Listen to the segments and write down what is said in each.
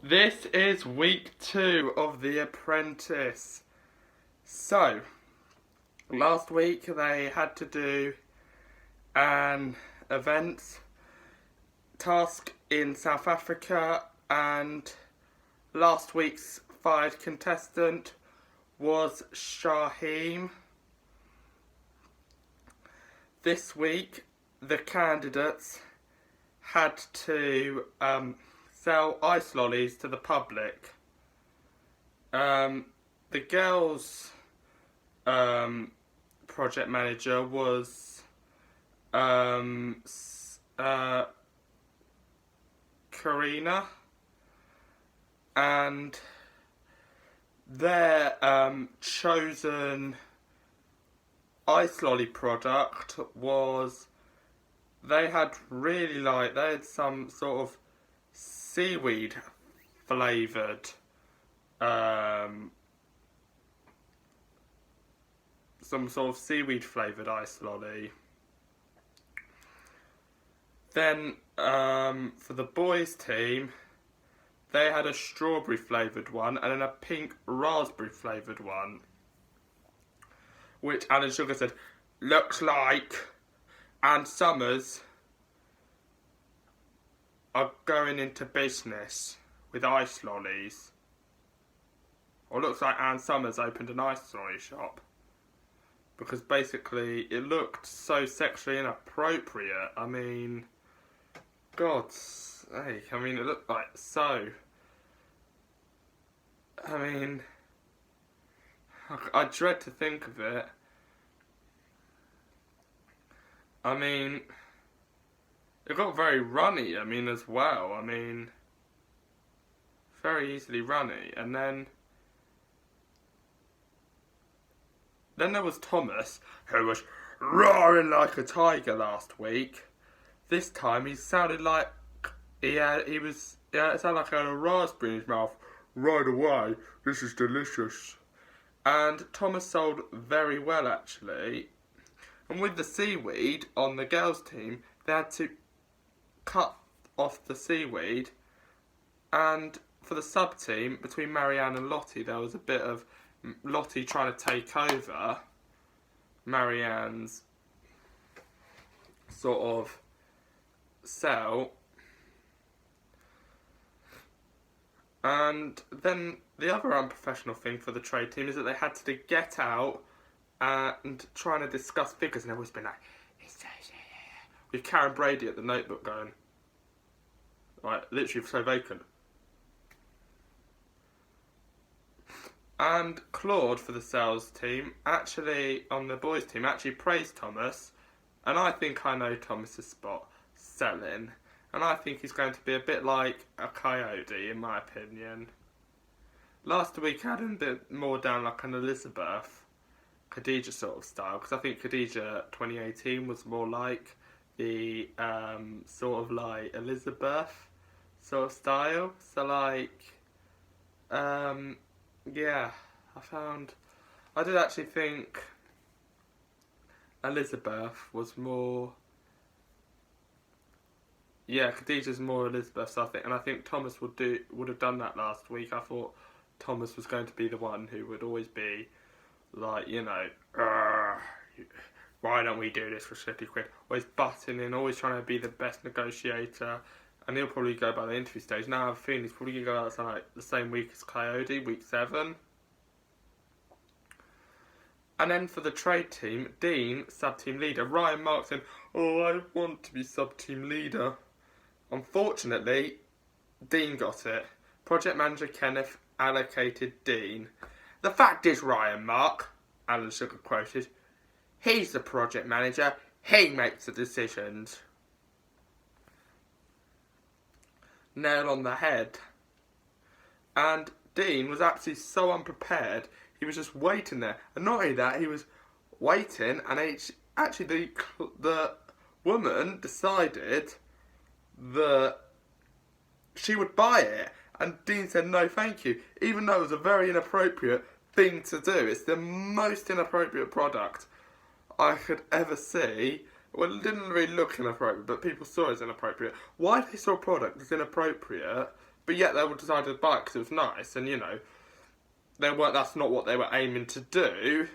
This is week 2 of The Apprentice. So, last week they had to do an event task in South Africa, and last week's fired contestant was Shaheem. This week the candidates had to sell ice lollies to the public. The girls' project manager was Karina, and their chosen ice lolly product was they had some sort of seaweed flavoured ice lolly. Then for the boys team, they had a strawberry flavoured one and then a pink raspberry flavoured one, which Alan Sugar said looks like Anne Summers are going into business with ice lollies. Or looks like Anne Summers opened an ice lolly shop. Because basically it looked so sexually inappropriate. I mean, God's sake. I mean, it looked like so. I mean, I dread to think of it. I mean, it got very runny, as well. Very easily runny. And then there was Thomas, who was roaring like a tiger last week. This time he sounded like it sounded like he had a raspberry in his mouth right away. This is delicious. And Thomas sold very well, actually. And with the seaweed on the girls' team, they had to cut off the seaweed. And for the sub-team, between Marianne and Lottie, there was a bit of Lottie trying to take over Marianne's sort of cell. And then the other unprofessional thing for the trade team is that they had to get out and trying to discuss figures, and they've always been like, with Karen Brady at the notebook going, like, literally so vacant. And Claude for the sales team, actually, on the boys team, actually praised Thomas, and I think I know Thomas's spot, selling, and I think he's going to be a bit like a coyote, in my opinion. Last week I had him a bit more down like an Elizabeth, Khadija sort of style, because I think Khadija 2018 was more like the sort of like Elizabeth sort of style. So yeah, I did actually think Elizabeth was more, Khadijah's more Elizabeth, so I think Thomas would have done that last week. I thought Thomas was going to be the one who would always be like, why don't we do this for 50 quid? Always butting in, always trying to be the best negotiator. And he'll probably go by the interview stage. Now I have a feeling he's probably going to go out like the same week as Coyote, week 7. And then for the trade team, Dean, sub-team leader. Ryan Marks in, I want to be sub-team leader. Unfortunately, Dean got it. Project manager Kenneth allocated Dean. The fact is, Ryan Mark, Alan Sugar quoted, he's the project manager, he makes the decisions. Nail on the head. And Dean was absolutely so unprepared, he was just waiting there. And not only that, he was waiting, and actually the woman decided that she would buy it. And Dean said no thank you, even though it was a very inappropriate thing to do. It's the most inappropriate product I could ever see. Well, it didn't really look inappropriate, but people saw it as inappropriate. Why they saw a product as inappropriate but yet they decided to buy it because it was nice, and they weren't. That's not what they were aiming to do.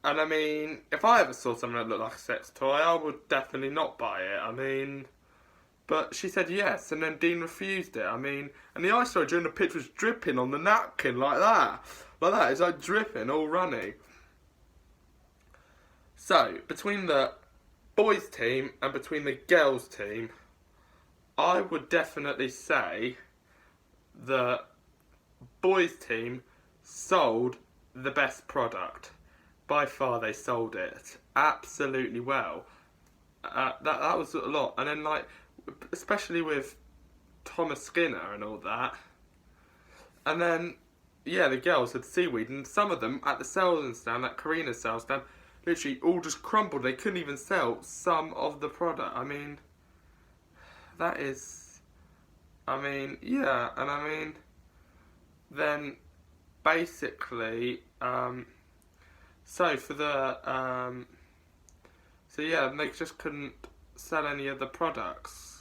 And I mean, if I ever saw something that looked like a sex toy, I would definitely not buy it. I mean, but she said yes, and then Dean refused it. I mean, and the ice during the pitch was dripping on the napkin like that. It's like dripping, all running. So, between the boys' team and between the girls' team, I would definitely say the boys' team sold the best product. By far, they sold it absolutely well. That was a lot, and then especially with Thomas Skinner and all that, and then the girls had seaweed, and some of them at the sales stand, at Karina's sales stand, literally all just crumbled. They couldn't even sell some of the product. I mean, that is, and I mean, then basically, so for the, they just couldn't sell any of the products.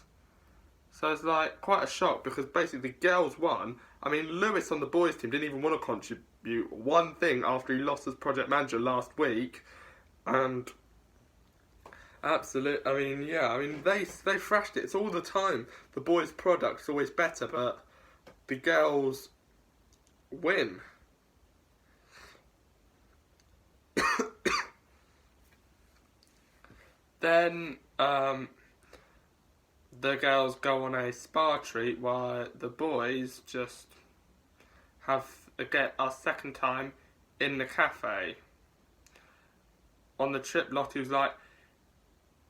So it's quite a shock, because basically the girls won. I mean, Lewis on the boys team didn't even want to contribute one thing after he lost as project manager last week. And they thrashed it. It's all the time. The boys' product's always better, but the girls win. Then the girls go on a spa treat while the boys just get our second time in the cafe. On the trip, Lottie was like,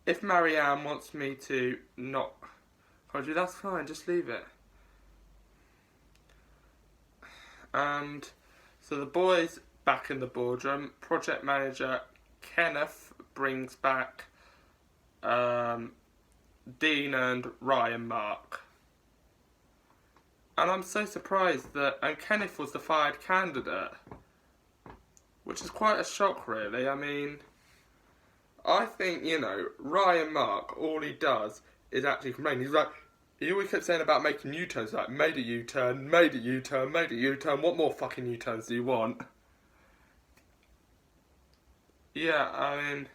if Marianne wants me to not hold you, that's fine, just leave it. And so the boys back in the boardroom. Project manager Kenneth brings back Dean and Ryan Mark. And I'm so surprised and Kenneth was the fired candidate, which is quite a shock, really. I mean, I think, Ryan Mark, all he does is actually complain. He always kept saying about making U-turns, made a U-turn, made a U-turn, made a U-turn. What more fucking U-turns do you want? Yeah, I mean,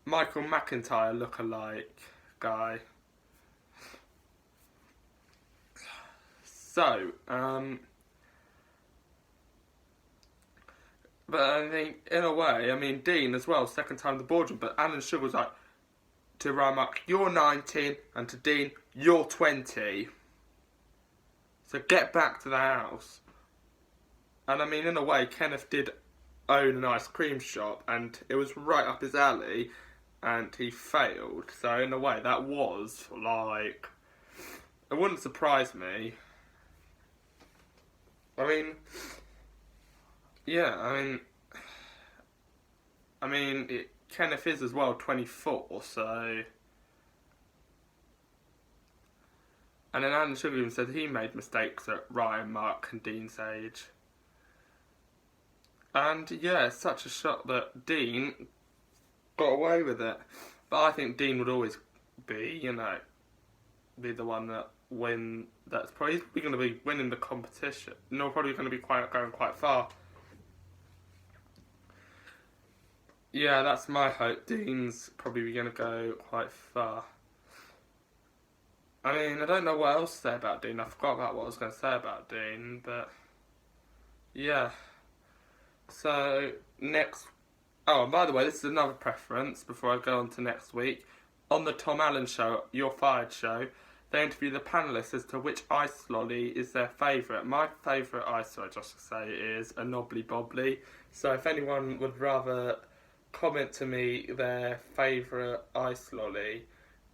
Michael McIntyre look-alike guy. So, but I think, in a way, Dean as well, second time in the boardroom, but Alan Sugar was to Ryan Mark, you're 19, and to Dean, you're 20. So get back to the house. And in a way, Kenneth did own an ice cream shop, and it was right up his alley, and he failed. So in a way, that was, it wouldn't surprise me. Kenneth is as well 24, so... And then Alan Sugar even said he made mistakes at Ryan, Mark and Dean's age. And it's such a shock that Dean got away with it. But I think Dean would always be, be the one that win. He's probably going to be winning the competition. No, probably going to be going quite far. Yeah, that's my hope. Dean's probably going to go quite far. I don't know what else to say about Dean. I forgot about what I was going to say about Dean, but yeah. So next. Oh, and by the way, this is another preference before I go on to next week. On the Tom Allen show, You're Fired show, they interview the panellists as to which ice lolly is their favourite. My favourite ice lolly, just to say, is a knobbly bobbly. So if anyone would rather comment to me their favourite ice lolly,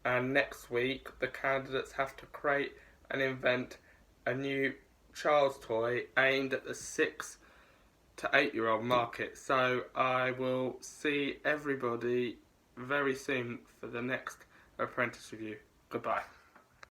and next week the candidates have to create and invent a new child's toy aimed at the 6 to 8-year-old market. So I will see everybody very soon for the next Apprentice review. Goodbye.